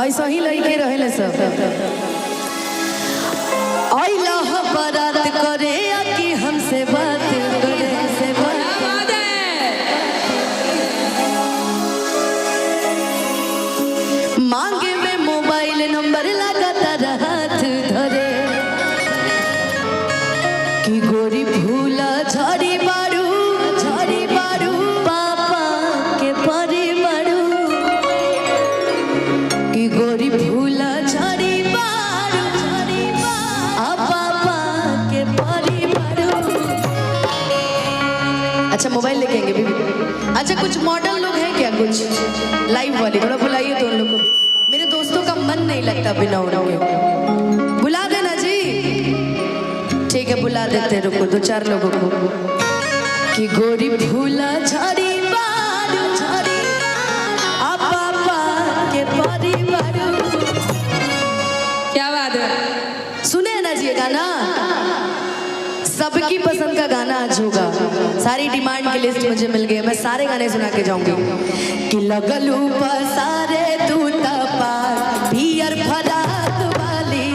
ऐसा ही लड़के रहे सब आइला बारात करे कि हमसे बात करे से बात मांगे में मोबाइल नंबर लगातार हाथ धरे कि गोरी भूला झड़ी बारू पापा के परी बारू कि गोरी भूला झड़ी बारू पापा के परी बारू। अच्छा मोबाइल लेके आएंगे बीबी। अच्छा कुछ मॉडल लोग हैं क्या, कुछ लाइव वाले थोड़ा बुलाइए तो उन लोग को। मेरे दोस्तों का मन नहीं लगता बिना उनके, बुला देना जी। ठीक है बुला देते, रुको दो चार लोगों को। कि गोरी भूला झड़ी बारू पापा के परी बारू। क्या बात है, सुने ना जी ये गाना, सबकी पसंद का गाना आज होगा। सारी डिमांड की लिस्ट मुझे मिल गई, मैं सारे गाने सुना के जाऊंगी। कि लगलू पसारे तू तपा पियर फरात वाली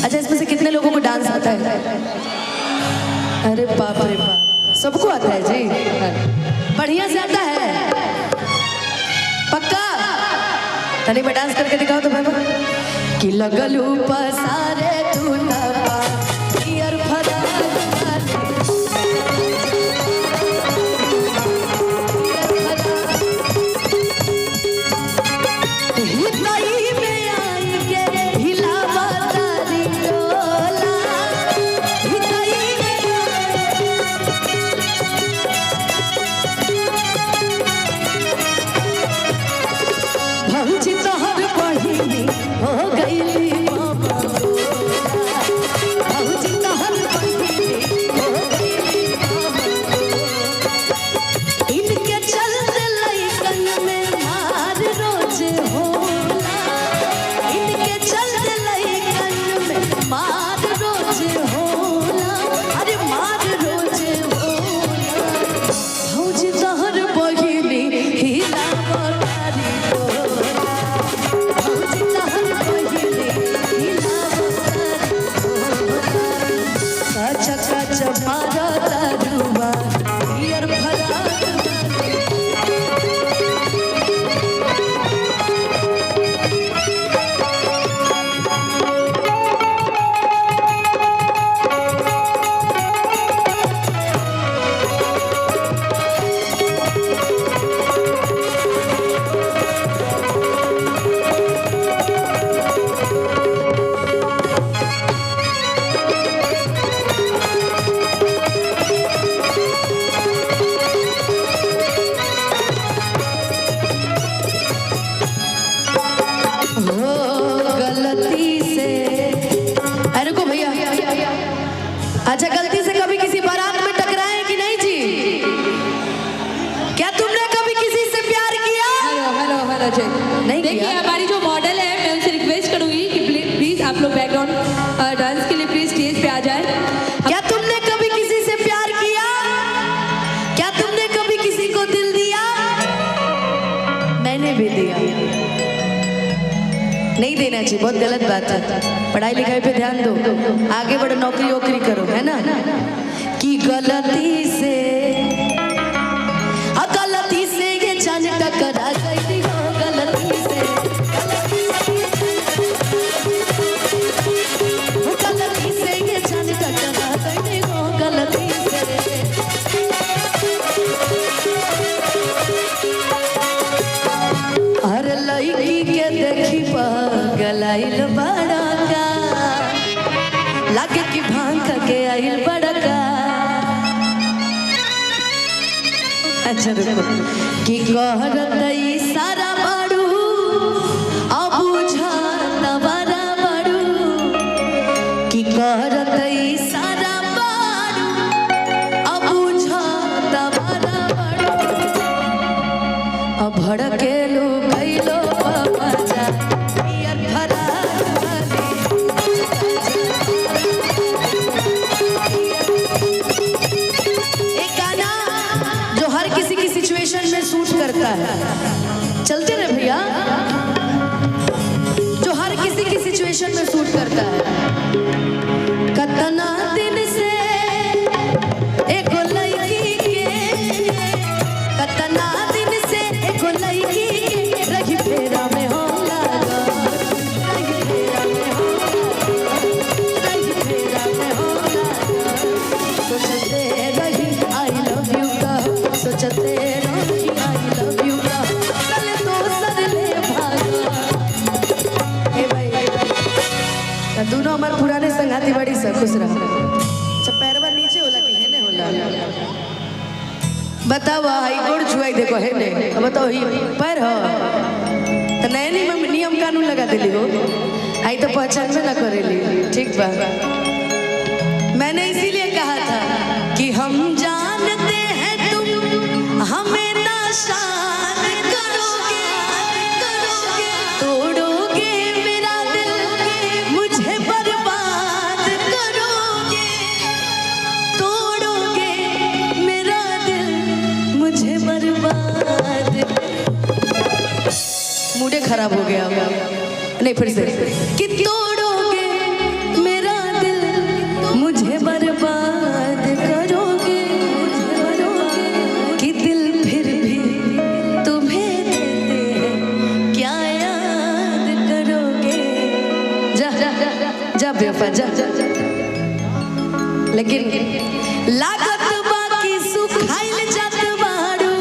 अच्छा इसमें से कितने लोगों को डांस आता है? अरे बाप रे बाप, सबको आता है जी, बढ़िया से आता है पक्का। तनी में डांस करके दिखाओ तो बाबा। कि लगलू पसारे तू तपा पियर फरात अच्छा गलती से कभी किसी बारात में टकराए कि नहीं जी? क्या तुमने कभी किसी से प्यार किया? हेलो जी, नहीं देखिए हमारी जो मॉडल है मैं उनसे रिक्वेस्ट करूंगी कि प्लीज आप लोग बैकग्राउंड डांस के लिए प्लीज स्टेज पे आ जाए। क्या तुमने कभी किसी से प्यार किया? क्या तुमने कभी किसी को दिल दिया? मैंने भी दिया। नहीं देना चाहिए, बहुत गलत बात है। पढ़ाई लिखाई पे ध्यान दो, आगे बढ़ो, नौकरी वोकरी करो, है ना। कि गलती से ये जान टकरा गई हो, गलती से ये जान टकरा गई हो, गलती से। हर लड़की के देखी गलाइल बड़ा का लागे कि भांग के आइल बड़ा का। अच्छा रुको कि कहरत सारा बड़ू अब बुझा तबरा बड़ू करत इशारा बारू अब बुझाता बड़ा बड़ू अब भड़केलू कैलो मजा यार एक गाना जो हर किसी की सिचुएशन में सूट करता है, चलते रहे भैया, जो हर किसी की सिचुएशन में सूट करता है। कतना दिन से एक लड़की के, कतना दिन से एक लड़की के रही फेरा में हो लगा, रही फेरा में हो लगा, रही फेरा में हो लगा। सोचते रही आई लव यू का, सोचते रही आई लव यू का, चले तो सदले भागा। ए भाई दोनों हमारे पुराने संगाती बड़ी से खुश रहा। अच्छा पैरवा नीचे होला कि हेने होला? बताओ हाई गोड़ छुआई देखो हेने, बताओ ही पैर हो तो नए नियम कानून लगा दिली हो, आई तो पहचान में ना करेली। ठीक बा, मैंने इसीलिए कहा था कि हम जानते हैं तुम हमें नाशान करोगे, तोड़ोगे मेरा दिल, मुझे बर्बाद करोगे, तोड़ोगे मेरा दिल, मुझे बर्बाद। मूड खराब हो गया, नहीं फिर से कि तोड़ोगे मेरा दिल, मुझे बर्बाद करोगे, कि दिल फिर भी तुम्हें देते हैं, क्या याद करोगे? जा जा बेवफा जा, लेकिन लागत बाकी सुखाइल जात बाड़ू,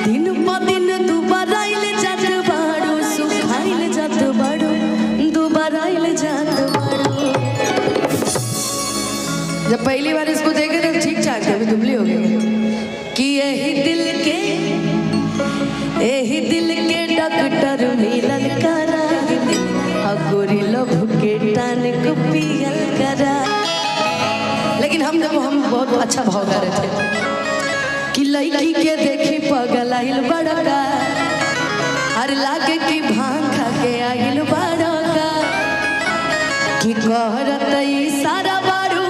दिन ब दिन दुबाराइल जात बाड़ू, सुखाइल जात बाड़ू, दुबाराइल जात बाड़ू। जब पहली बार इसको देखे तो ठीक ठाक थे, अभी दुबली हो गई। कि यही दिल के डॉक्टर मिलन करा, गोरी लभ के टान को पियल करा। लेकिन हम बहुत अच्छा भाव गा रहे थे कि लड़की के देखी पगल आइल बड़का, हर लागे की भांग खा के आइल बड़का, कि कहरत इशारा बारू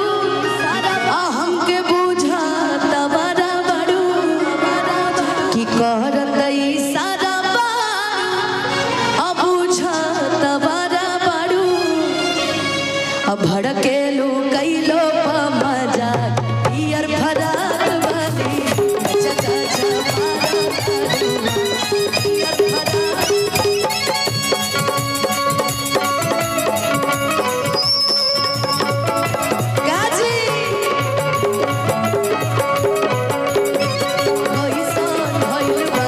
हमके बुझाता बड़ा बड़ू, कि कहरत इशारा बारू बुझाता बड़ा बड़ू, अब भड़केलू कैलो मजा यार फराक वाली, जा जा जा यार फराक। गाजी ओइसन भइल बा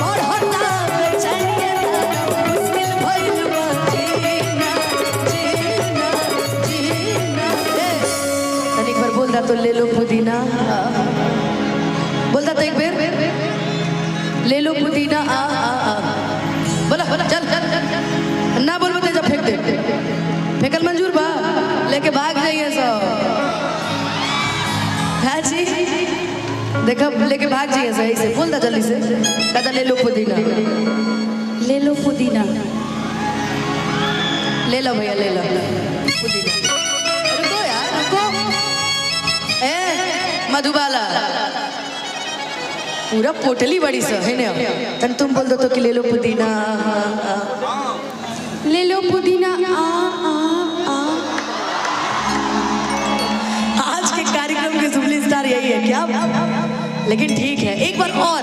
और हटा चाहिए ना, मुश्किल भइल बा जीना जीना जीना। तनिक बार बोल दा तो ले लो पुदीना, बोल दा तो एक बेर ले लो पुदीना आ आ आ, बोला चल चल ना बोल बते जब फेंक दे, फेंकल मंजूर बा, लेके भाग जाइए सब। हाँ जी देखो लेके भाग जाइए सही से, बोल दा जल्दी से, कहता ले लो पुदीना, ले लो पुदीना, ले लो भैया ले लो पुदीना। रुको यार रुको, ए मधुबाला पूरा पोटली बड़ी सा है ना, तन तुम बोल दो तो कि ले लो पुदीना, ले लो पुदीना आ आ आ। आज के कार्यक्रम के सुपरस्टार यही है क्या? लेकिन ठीक है एक बार और